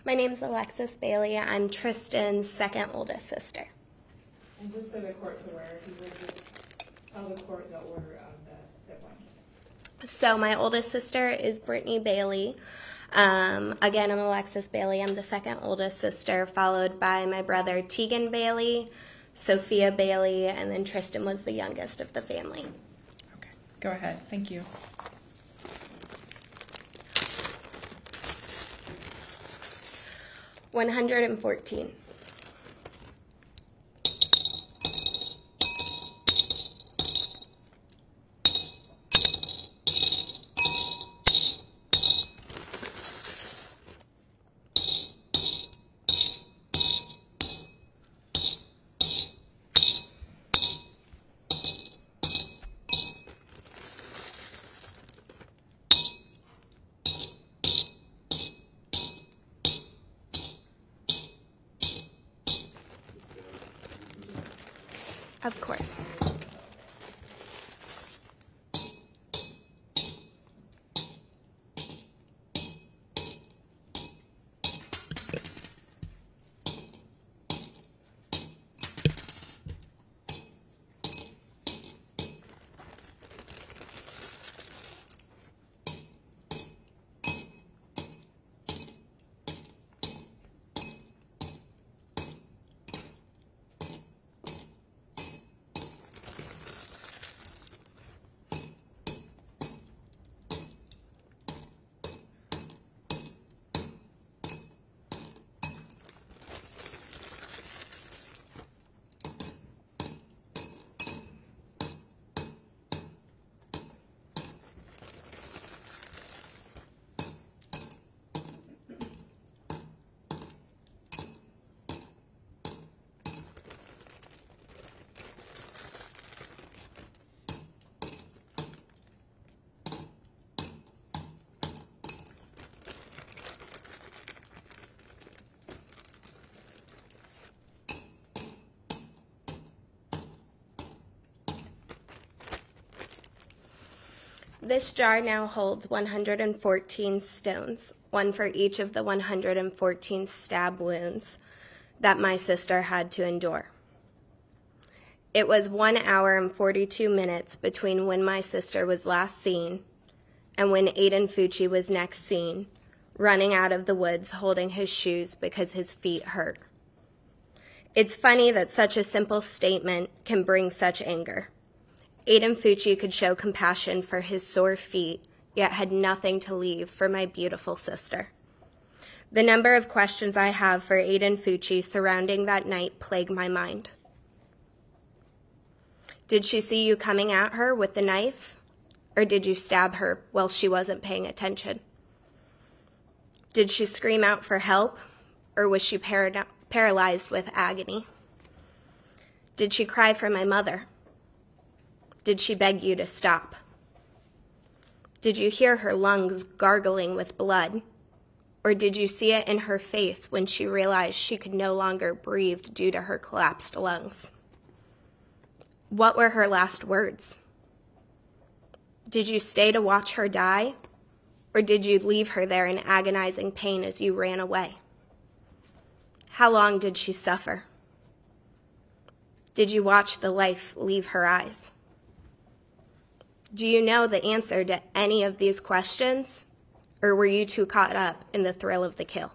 My name's Alexis Bailey. I'm Tristyn's second oldest sister. And just so the court's aware, if you would just tell the court the order of the siblings. So my oldest sister is Brittany Bailey. Again, I'm Alexis Bailey. I'm the second oldest sister, followed by my brother Tegan Bailey, Sophia Bailey, and then Tristyn was the youngest of the family. Okay, go ahead. Thank you. $114. Of course. This jar now holds 114 stones, one for each of the 114 stab wounds that my sister had to endure. It was 1 hour and 42 minutes between when my sister was last seen and when Aiden Fucci was next seen, running out of the woods holding his shoes because his feet hurt. It's funny that such a simple statement can bring such anger. Aiden Fucci could show compassion for his sore feet, yet had nothing to leave for my beautiful sister. The number of questions I have for Aiden Fucci surrounding that night plague my mind. Did she see you coming at her with the knife, or did you stab her while she wasn't paying attention? Did she scream out for help, or was she paralyzed with agony? Did she cry for my mother? Did she beg you to stop? Did you hear her lungs gargling with blood? Or did you see it in her face when she realized she could no longer breathe due to her collapsed lungs? What were her last words? Did you stay to watch her die? Or did you leave her there in agonizing pain as you ran away? How long did she suffer? Did you watch the life leave her eyes? Do you know the answer to any of these questions, or were you too caught up in the thrill of the kill?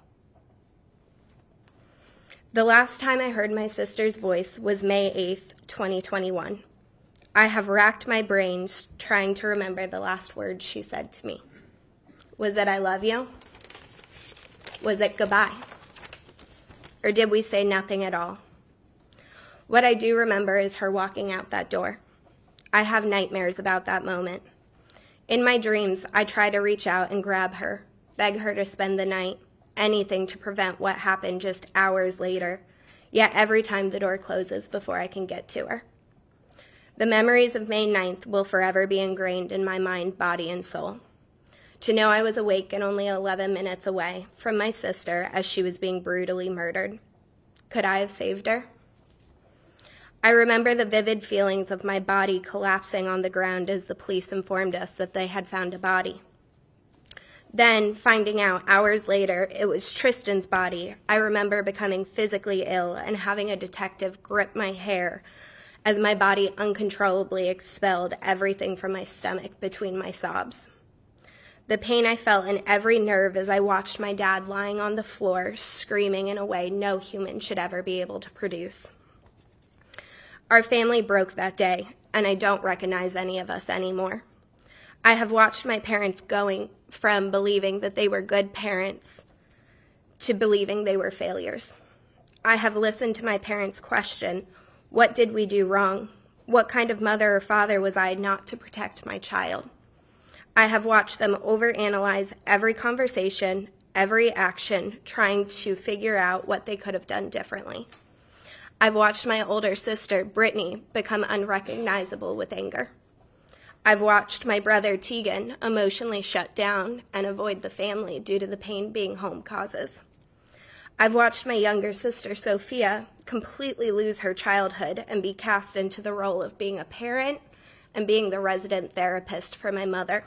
The last time I heard my sister's voice was May 8th, 2021. I have racked my brains trying to remember the last words she said to me. Was it I love you? Was it goodbye? Or did we say nothing at all? What I do remember is her walking out that door. I have nightmares about that moment. In my dreams, I try to reach out and grab her, beg her to spend the night, anything to prevent what happened just hours later, yet every time the door closes before I can get to her. The memories of May 9th will forever be ingrained in my mind, body, and soul. To know I was awake and only 11 minutes away from my sister as she was being brutally murdered. Could I have saved her? I remember the vivid feelings of my body collapsing on the ground as the police informed us that they had found a body. Then, finding out hours later it was Tristyn's body, I remember becoming physically ill and having a detective grip my hair as my body uncontrollably expelled everything from my stomach between my sobs. The pain I felt in every nerve as I watched my dad lying on the floor, screaming in a way no human should ever be able to produce. Our family broke that day, and I don't recognize any of us anymore. I have watched my parents going from believing that they were good parents to believing they were failures. I have listened to my parents question, what did we do wrong? What kind of mother or father was I not to protect my child? I have watched them overanalyze every conversation, every action, trying to figure out what they could have done differently. I've watched my older sister, Brittany, become unrecognizable with anger. I've watched my brother, Tegan, emotionally shut down and avoid the family due to the pain being home causes. I've watched my younger sister, Sophia, completely lose her childhood and be cast into the role of being a parent and being the resident therapist for my mother.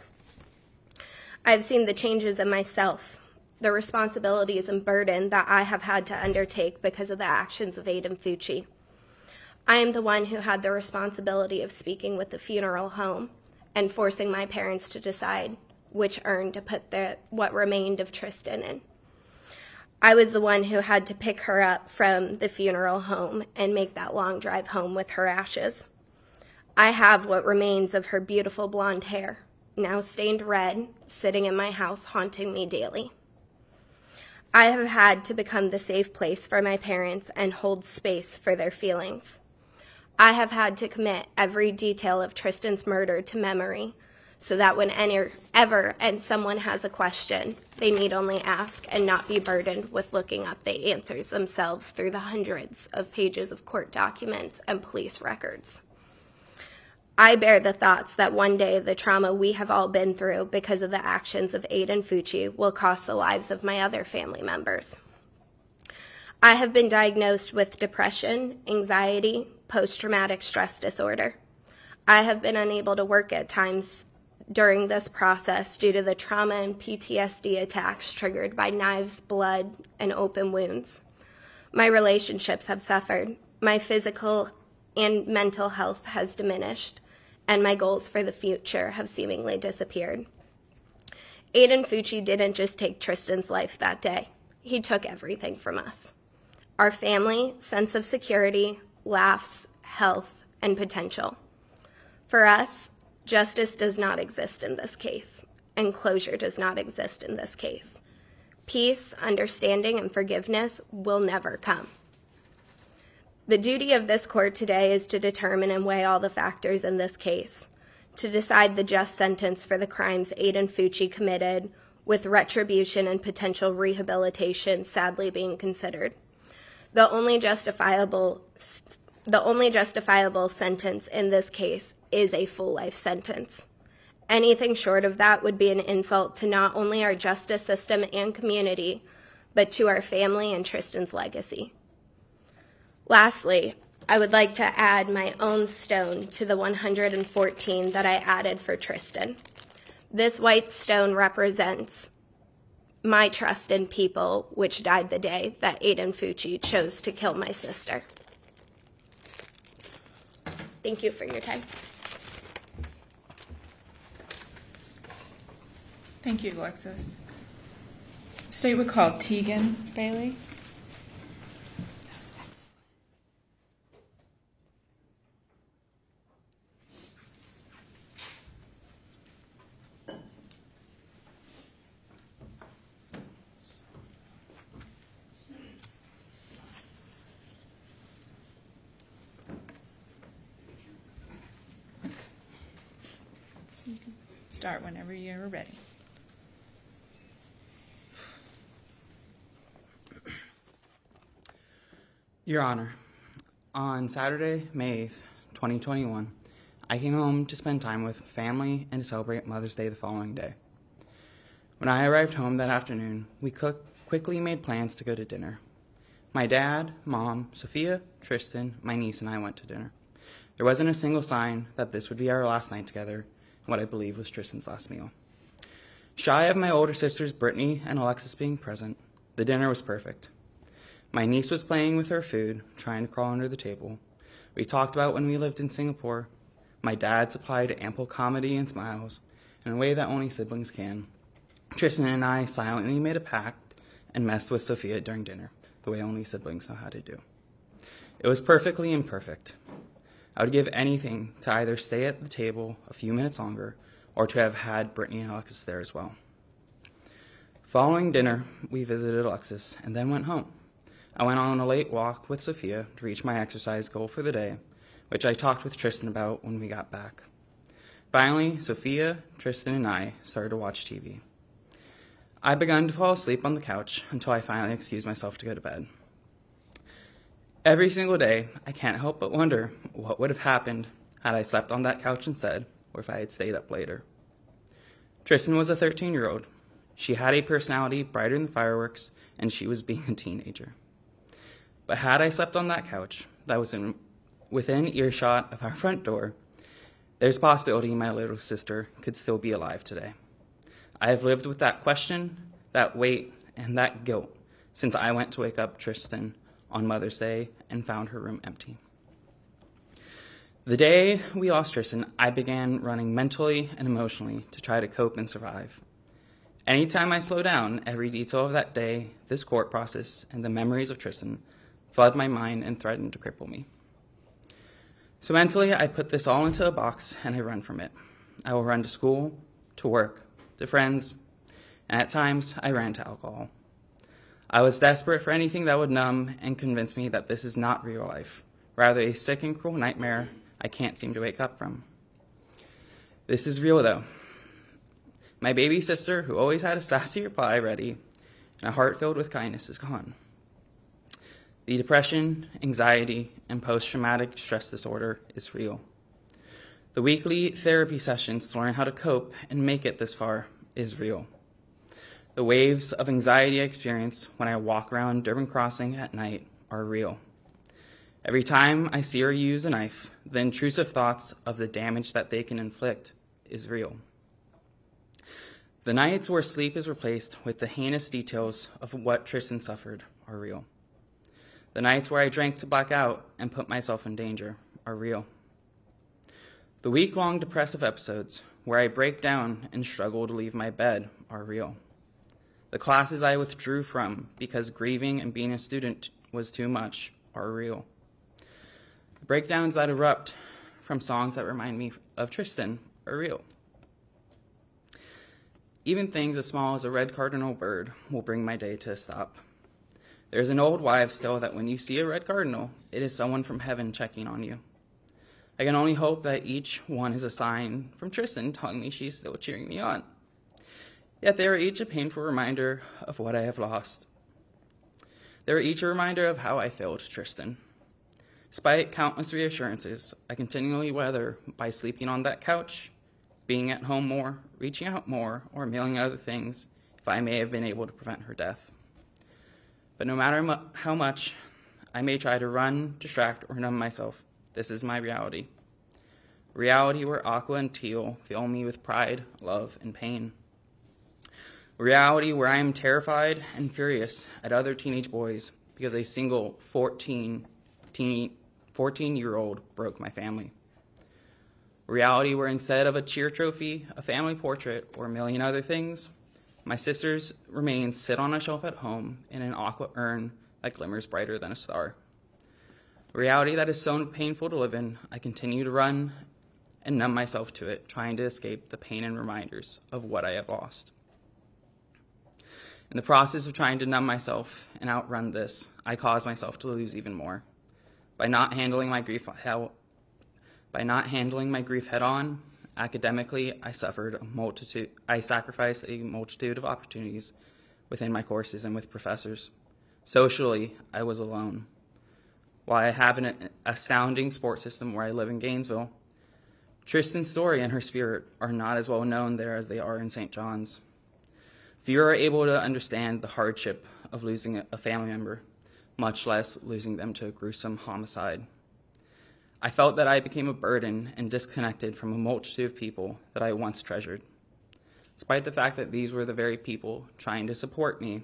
I've seen the changes in myself, the responsibilities and burden that I have had to undertake because of the actions of Aiden Fucci. I am the one who had the responsibility of speaking with the funeral home and forcing my parents to decide which urn to put what remained of Tristyn in. I was the one who had to pick her up from the funeral home and make that long drive home with her ashes. I have what remains of her beautiful blonde hair, now stained red, sitting in my house haunting me daily. I have had to become the safe place for my parents and hold space for their feelings. I have had to commit every detail of Tristyn's murder to memory so that whenever someone has a question, they need only ask and not be burdened with looking up the answers themselves through the hundreds of pages of court documents and police records. I bear the thoughts that one day the trauma we have all been through because of the actions of Aiden Fucci will cost the lives of my other family members. I have been diagnosed with depression, anxiety, post-traumatic stress disorder. I have been unable to work at times during this process due to the trauma and PTSD attacks triggered by knives, blood, and open wounds. My relationships have suffered. My physical and mental health has diminished, and my goals for the future have seemingly disappeared. Aiden Fucci didn't just take Tristyn's life that day. He took everything from us. Our family, sense of security, laughs, health, and potential. For us, justice does not exist in this case, and closure does not exist in this case. Peace, understanding, and forgiveness will never come. The duty of this court today is to determine and weigh all the factors in this case, to decide the just sentence for the crimes Aiden Fucci committed, with retribution and potential rehabilitation sadly being considered. The only justifiable sentence in this case is a full life sentence. Anything short of that would be an insult to not only our justice system and community, but to our family and Tristyn's legacy. Lastly, I would like to add my own stone to the 114 that I added for Tristyn. This white stone represents my trust in people, which died the day that Aiden Fucci chose to kill my sister. Thank you for your time. Thank you, Alexis. State would call Tristyn Bailey. You can start whenever you're ready. Your Honor, on Saturday, May 8th, 2021, I came home to spend time with family and to celebrate Mother's Day the following day. When I arrived home that afternoon, we quickly made plans to go to dinner. My dad, mom, Sophia, Tristyn, my niece, and I went to dinner. There wasn't a single sign that this would be our last night together, and what I believe was Tristyn's last meal. Shy of my older sisters Brittany and Alexis being present, the dinner was perfect. My niece was playing with her food, trying to crawl under the table. We talked about when we lived in Singapore. My dad supplied ample comedy and smiles in a way that only siblings can. Tristyn and I silently made a pact and messed with Sophia during dinner, the way only siblings know how to do. It was perfectly imperfect. I would give anything to either stay at the table a few minutes longer or to have had Brittany and Alexis there as well. Following dinner, we visited Alexis and then went home. I went on a late walk with Sophia to reach my exercise goal for the day, which I talked with Tristyn about when we got back. Finally, Sophia, Tristyn, and I started to watch TV. I began to fall asleep on the couch until I finally excused myself to go to bed. Every single day, I can't help but wonder what would have happened had I slept on that couch instead, or if I had stayed up later. Tristyn was a 13-year-old. She had a personality brighter than fireworks, and she was being a teenager. But had I slept on that couch that was within earshot of our front door, there's a possibility my little sister could still be alive today. I have lived with that question, that weight, and that guilt since I went to wake up Tristyn on Mother's Day and found her room empty. The day we lost Tristyn, I began running mentally and emotionally to try to cope and survive. Anytime I slow down, every detail of that day, this court process, and the memories of Tristyn flood my mind and threaten to cripple me. So mentally, I put this all into a box and I run from it. I will run to school, to work, to friends, and at times I ran to alcohol. I was desperate for anything that would numb and convince me that this is not real life, rather a sick and cruel nightmare I can't seem to wake up from. This is real though. My baby sister, who always had a sassy reply ready and a heart filled with kindness, is gone. The depression, anxiety, and post-traumatic stress disorder is real. The weekly therapy sessions to learn how to cope and make it this far is real. The waves of anxiety I experience when I walk around Durban Crossing at night are real. Every time I see or use a knife, the intrusive thoughts of the damage that they can inflict is real. The nights where sleep is replaced with the heinous details of what Tristyn suffered are real. The nights where I drank to black out and put myself in danger are real. The week-long depressive episodes where I break down and struggle to leave my bed are real. The classes I withdrew from because grieving and being a student was too much are real. The breakdowns that erupt from songs that remind me of Tristyn are real. Even things as small as a red cardinal bird will bring my day to a stop. There's an old wives' tale that when you see a red cardinal, it is someone from heaven checking on you. I can only hope that each one is a sign from Tristyn telling me she's still cheering me on. Yet they are each a painful reminder of what I have lost. They are each a reminder of how I failed Tristyn. Despite countless reassurances, I continually weather by sleeping on that couch, being at home more, reaching out more, or a million other things if I may have been able to prevent her death. But no matter how much I may try to run, distract, or numb myself, this is my reality. A reality where Aqua and Teal fill me with pride, love, and pain. A reality where I am terrified and furious at other teenage boys because a single 14-year-old broke my family. A reality where instead of a cheer trophy, a family portrait, or a million other things, my sister's remains sit on a shelf at home in an aqua urn that glimmers brighter than a star. A reality that is so painful to live in, I continue to run and numb myself to it, trying to escape the pain and reminders of what I have lost. In the process of trying to numb myself and outrun this, I cause myself to lose even more. By not handling my grief head on, academically, I sacrificed a multitude of opportunities within my courses and with professors. Socially, I was alone. While I have an astounding support system where I live in Gainesville, Tristyn's story and her spirit are not as well known there as they are in St. John's. Few are able to understand the hardship of losing a family member, much less losing them to a gruesome homicide. I felt that I became a burden and disconnected from a multitude of people that I once treasured. despite the fact that these were the very people trying to support me.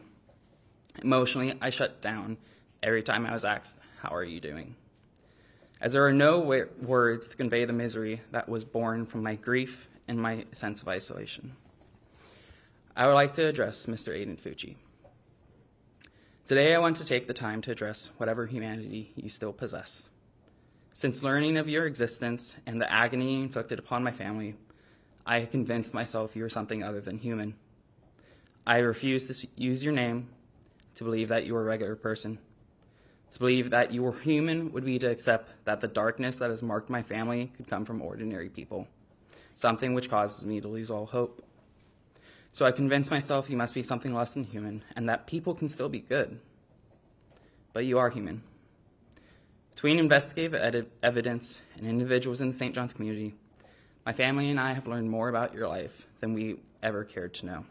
Emotionally, I shut down every time I was asked, "How are you doing?" As there are no words to convey the misery that was born from my grief and my sense of isolation. I would like to address Mr. Aiden Fucci. Today I want to take the time to address whatever humanity you still possess. Since learning of your existence and the agony inflicted upon my family, I have convinced myself you are something other than human. I refuse to use your name, to believe that you are a regular person. To believe that you are human would be to accept that the darkness that has marked my family could come from ordinary people, something which causes me to lose all hope. So I convince myself you must be something less than human, and that people can still be good. But you are human. Between investigative evidence and individuals in the St. John's community, my family and I have learned more about your life than we ever cared to know.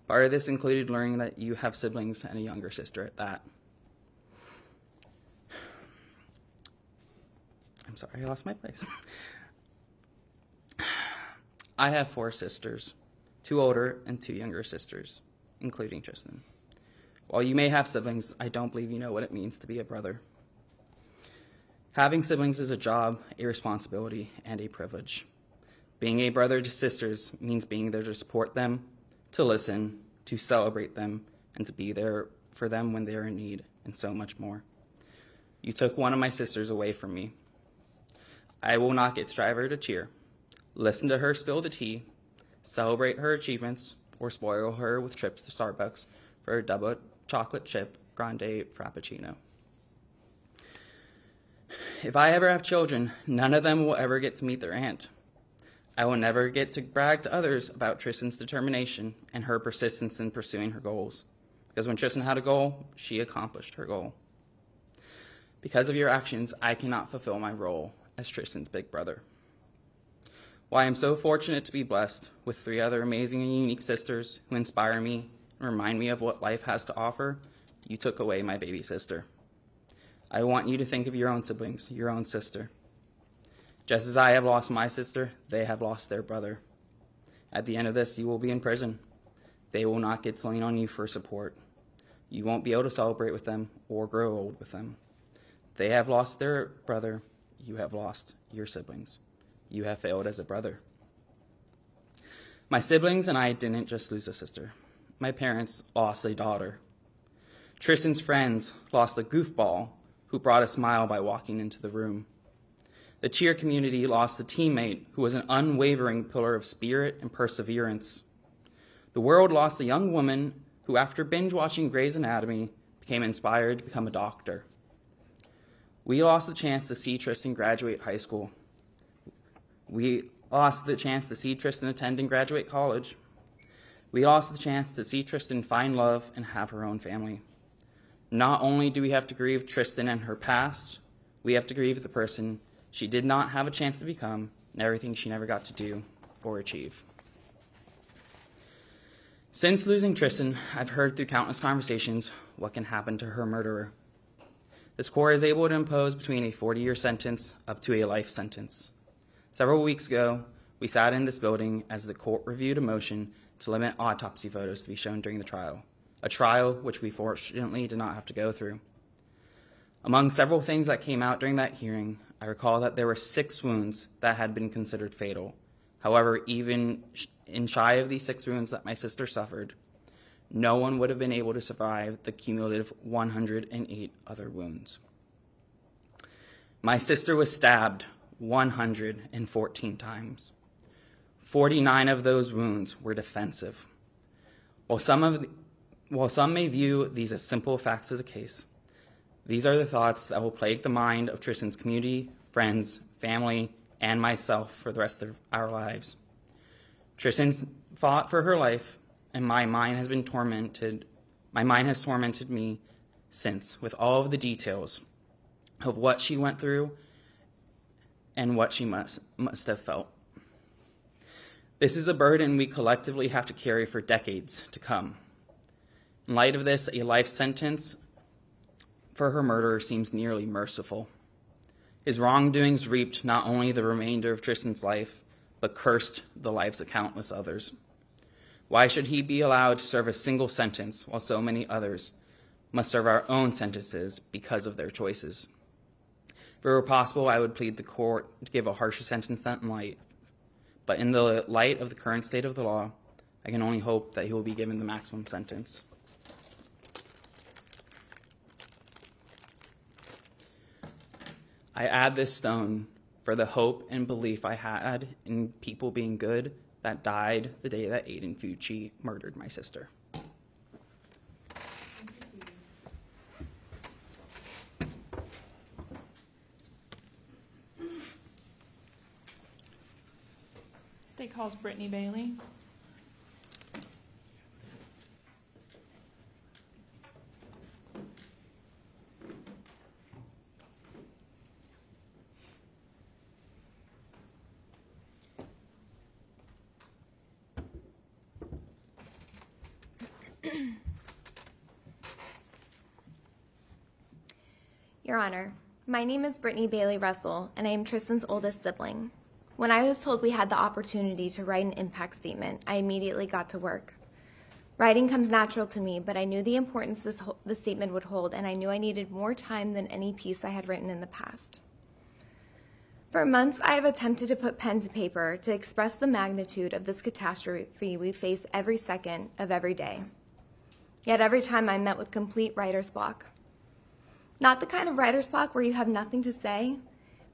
Part of this included learning that you have siblings and a younger sister at that. I'm sorry, I lost my place. I have 4 sisters, 2 older and 2 younger sisters, including Tristyn. While you may have siblings, I don't believe you know what it means to be a brother. Having siblings is a job, a responsibility, and a privilege. Being a brother to sisters means being there to support them, to listen, to celebrate them, and to be there for them when they are in need, and so much more. You took one of my sisters away from me. I will not get to drive her to cheer, listen to her spill the tea, celebrate her achievements, or spoil her with trips to Starbucks for a double chocolate chip grande frappuccino. If I ever have children, none of them will ever get to meet their aunt. I will never get to brag to others about Tristyn's determination and her persistence in pursuing her goals. Because when Tristyn had a goal, she accomplished her goal. Because of your actions, I cannot fulfill my role as Tristyn's big brother. While I am so fortunate to be blessed with 3 other amazing and unique sisters who inspire me and remind me of what life has to offer, you took away my baby sister. I want you to think of your own siblings, your own sister. Just as I have lost my sister, they have lost their brother. At the end of this, you will be in prison. They will not get to lean on you for support. You won't be able to celebrate with them or grow old with them. They have lost their brother. You have lost your siblings. You have failed as a brother. My siblings and I didn't just lose a sister. My parents lost a daughter. Tristyn's friends lost a goofball who brought a smile by walking into the room. The cheer community lost a teammate who was an unwavering pillar of spirit and perseverance. The world lost a young woman who, after binge-watching Grey's Anatomy, became inspired to become a doctor. We lost the chance to see Tristyn graduate high school. We lost the chance to see Tristyn attend and graduate college. We lost the chance to see Tristyn find love and have her own family. Not only do we have to grieve Tristyn and her past, we have to grieve the person she did not have a chance to become and everything she never got to do or achieve. Since losing Tristyn, I've heard through countless conversations what can happen to her murderer. This court is able to impose between a 40-year sentence up to a life sentence. Several weeks ago, we sat in this building as the court reviewed a motion to limit autopsy photos to be shown during the trial, a trial which we fortunately did not have to go through. Among several things that came out during that hearing, I recall that there were 6 wounds that had been considered fatal. However, even in shy of these 6 wounds that my sister suffered, no one would have been able to survive the cumulative 108 other wounds. My sister was stabbed 114 times. 49 of those wounds were defensive. While some may view these as simple facts of the case, these are the thoughts that will plague the mind of Tristyn's community, friends, family, and myself for the rest of our lives. Tristyn's fought for her life, and my mind has tormented me since, with all of the details of what she went through and what she must have felt. This is a burden we collectively have to carry for decades to come. In light of this, a life sentence for her murderer seems nearly merciful. His wrongdoings reaped not only the remainder of Tristyn's life, but cursed the lives of countless others? Why should he be allowed to serve a single sentence while so many others must serve our own sentences because of their choices? If it were possible, I would plead the court to give a harsher sentence than life. But in the light of the current state of the law, I can only hope that he will be given the maximum sentence. I add this stone for the hope and belief I had in people being good that died the day that Aiden Fucci murdered my sister. State calls Tristyn Bailey. Your Honor, my name is Tristyn Bailey Russell, and I am Tristyn's oldest sibling. When I was told we had the opportunity to write an impact statement, I immediately got to work. Writing comes natural to me, but I knew the importance the statement would hold, and I knew I needed more time than any piece I had written in the past. For months, I have attempted to put pen to paper to express the magnitude of this catastrophe we face every second of every day. Yet every time I'm met with complete writer's block. Not the kind of writer's block where you have nothing to say,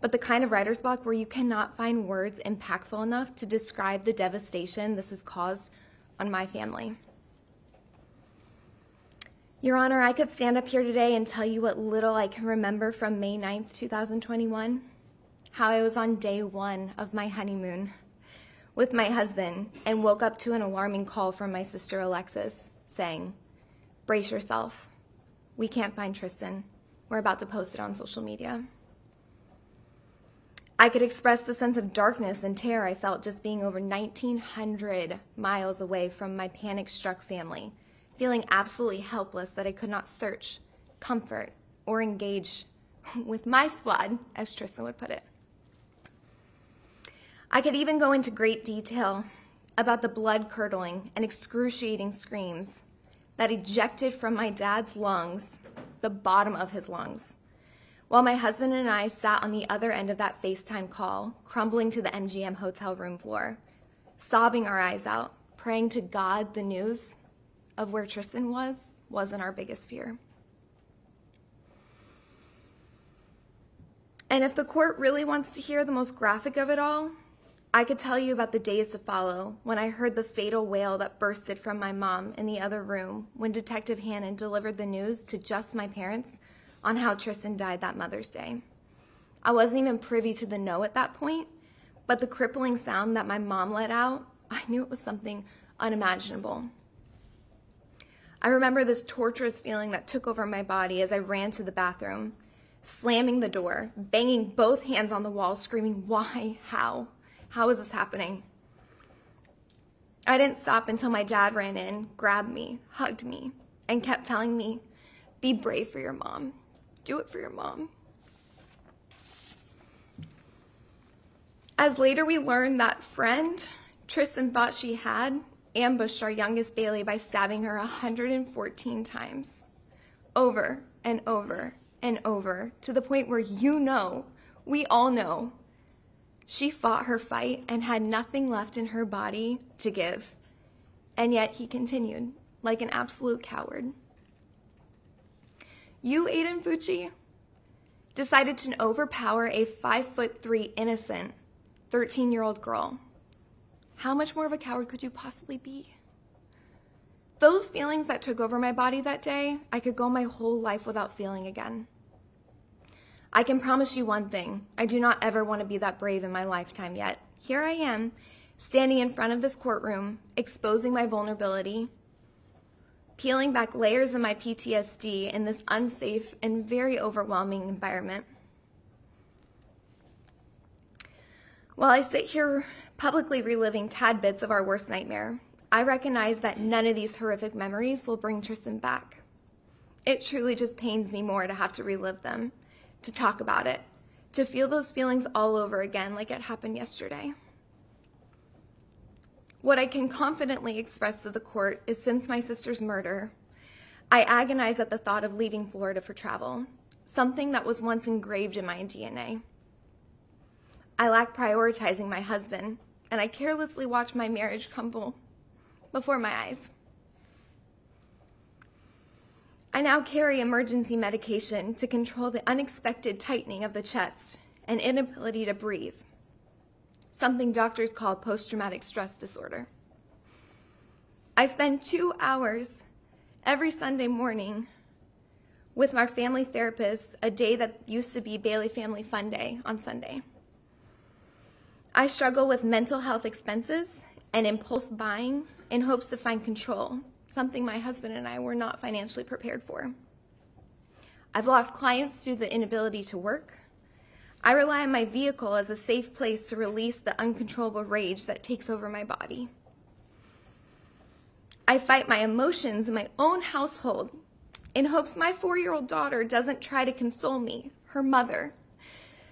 but the kind of writer's block where you cannot find words impactful enough to describe the devastation this has caused on my family. Your Honor, I could stand up here today and tell you what little I can remember from May 9th, 2021, how I was on day one of my honeymoon with my husband and woke up to an alarming call from my sister Alexis saying, "Brace yourself. We can't find Tristyn. We're about to post it on social media." I could express the sense of darkness and terror I felt just being over 1,900 miles away from my panic-struck family, feeling absolutely helpless that I could not search, comfort, or engage with my squad, as Tristyn would put it. I could even go into great detail about the blood-curdling and excruciating screams that ejected from my dad's lungs, the bottom of his lungs, while my husband and I sat on the other end of that FaceTime call, crumbling to the MGM hotel room floor, sobbing our eyes out, praying to God the news of where Tristyn wasn't our biggest fear. And if the court really wants to hear the most graphic of it all, I could tell you about the days to follow when I heard the fatal wail that bursted from my mom in the other room when Detective Hannon delivered the news to just my parents on how Tristyn died that Mother's Day. I wasn't even privy to the no at that point, but the crippling sound that my mom let out, I knew it was something unimaginable. I remember this torturous feeling that took over my body as I ran to the bathroom, slamming the door, banging both hands on the wall, screaming, "Why? How? How is this happening?" I didn't stop until my dad ran in, grabbed me, hugged me, and kept telling me, "Be brave for your mom. Do it for your mom." As later we learned, that friend Tristyn thought she had ambushed our youngest Bailey by stabbing her 114 times, over and over and over, to the point where we all know, she fought her fight and had nothing left in her body to give. And yet he continued, like an absolute coward. You, Aiden Fucci, decided to overpower a 5'3" innocent 13-year-old girl. How much more of a coward could you possibly be? Those feelings that took over my body that day, I could go my whole life without feeling again. I can promise you one thing, I do not ever want to be that brave in my lifetime yet. Here I am, standing in front of this courtroom, exposing my vulnerability, peeling back layers of my PTSD in this unsafe and very overwhelming environment. While I sit here publicly reliving tad bits of our worst nightmare, I recognize that none of these horrific memories will bring Tristyn back. It truly just pains me more to have to relive them, to talk about it, to feel those feelings all over again like it happened yesterday. What I can confidently express to the court is since my sister's murder, I agonize at the thought of leaving Florida for travel, something that was once engraved in my DNA. I lack prioritizing my husband, and I carelessly watch my marriage crumble before my eyes. I now carry emergency medication to control the unexpected tightening of the chest and inability to breathe, something doctors call post-traumatic stress disorder. I spend 2 hours every Sunday morning with my family therapist, a day that used to be Bailey Family Fun Day on Sunday. I struggle with mental health expenses and impulse buying in hopes to find control, something my husband and I were not financially prepared for. I've lost clients due to the inability to work. I rely on my vehicle as a safe place to release the uncontrollable rage that takes over my body. I fight my emotions in my own household in hopes my 4-year-old daughter doesn't try to console me, her mother,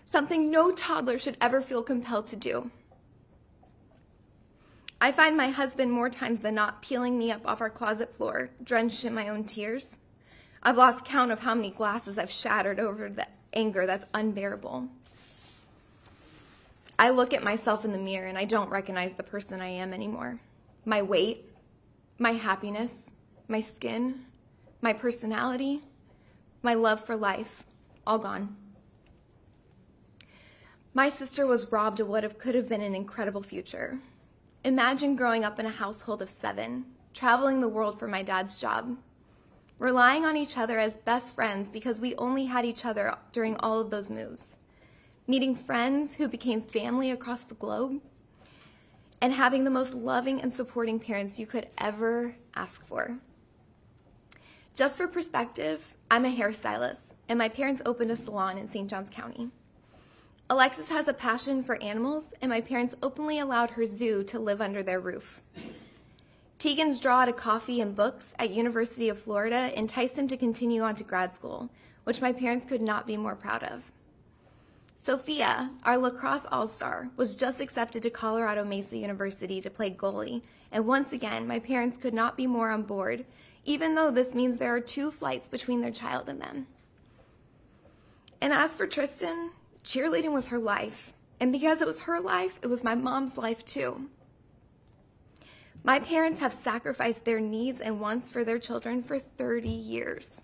something no toddler should ever feel compelled to do. I find my husband more times than not peeling me up off our closet floor, drenched in my own tears. I've lost count of how many glasses I've shattered over the anger that's unbearable. I look at myself in the mirror and I don't recognize the person I am anymore. My weight, my happiness, my skin, my personality, my love for life, all gone. My sister was robbed of what could have been an incredible future. Imagine growing up in a household of 7, traveling the world for my dad's job, relying on each other as best friends because we only had each other during all of those moves, meeting friends who became family across the globe, and having the most loving and supporting parents you could ever ask for. Just for perspective, I'm a hairstylist, and my parents opened a salon in St. Johns County. Alexis has a passion for animals, and my parents openly allowed her zoo to live under their roof. Tegan's draw to coffee and books at University of Florida enticed him to continue on to grad school, which my parents could not be more proud of. Sophia, our lacrosse all-star, was just accepted to Colorado Mesa University to play goalie, and once again, my parents could not be more on board, even though this means there are 2 flights between their child and them. And as for Tristyn, cheerleading was her life, and because it was her life, it was my mom's life too. My parents have sacrificed their needs and wants for their children for 30 years.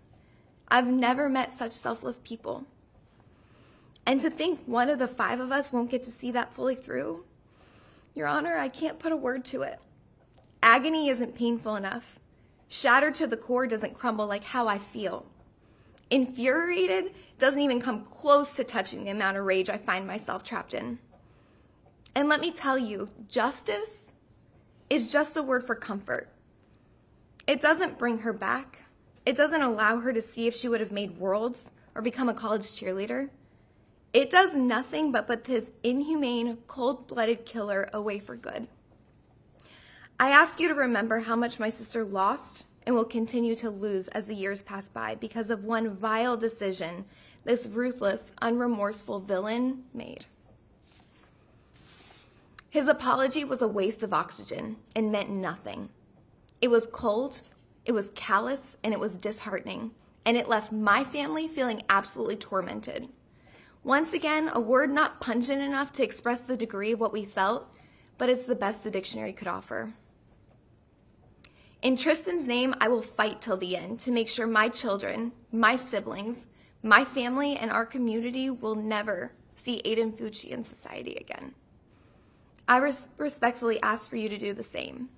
I've never met such selfless people. And to think one of the 5 of us won't get to see that fully through, Your Honor, I can't put a word to it. Agony isn't painful enough. Shattered to the core doesn't crumble like how I feel. Infuriated doesn't even come close to touching the amount of rage I find myself trapped in. And let me tell you, justice is just a word for comfort. It doesn't bring her back. It doesn't allow her to see if she would have made worlds or become a college cheerleader. It does nothing but put this inhumane, cold-blooded killer away for good. I ask you to remember how much my sister lost and will continue to lose as the years pass by because of one vile decision this ruthless, unremorseful villain made. His apology was a waste of oxygen and meant nothing. It was cold, it was callous, and it was disheartening, and it left my family feeling absolutely tormented. Once again, a word not pungent enough to express the degree of what we felt, but it's the best the dictionary could offer. In Tristyn's name, I will fight till the end to make sure my children, my siblings, my family, and our community will never see Aiden Fucci in society again. I respectfully ask for you to do the same.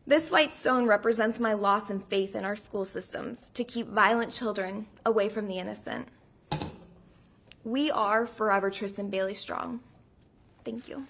This white stone represents my loss in faith in our school systems to keep violent children away from the innocent. We are forever Tristyn Bailey strong. Thank you.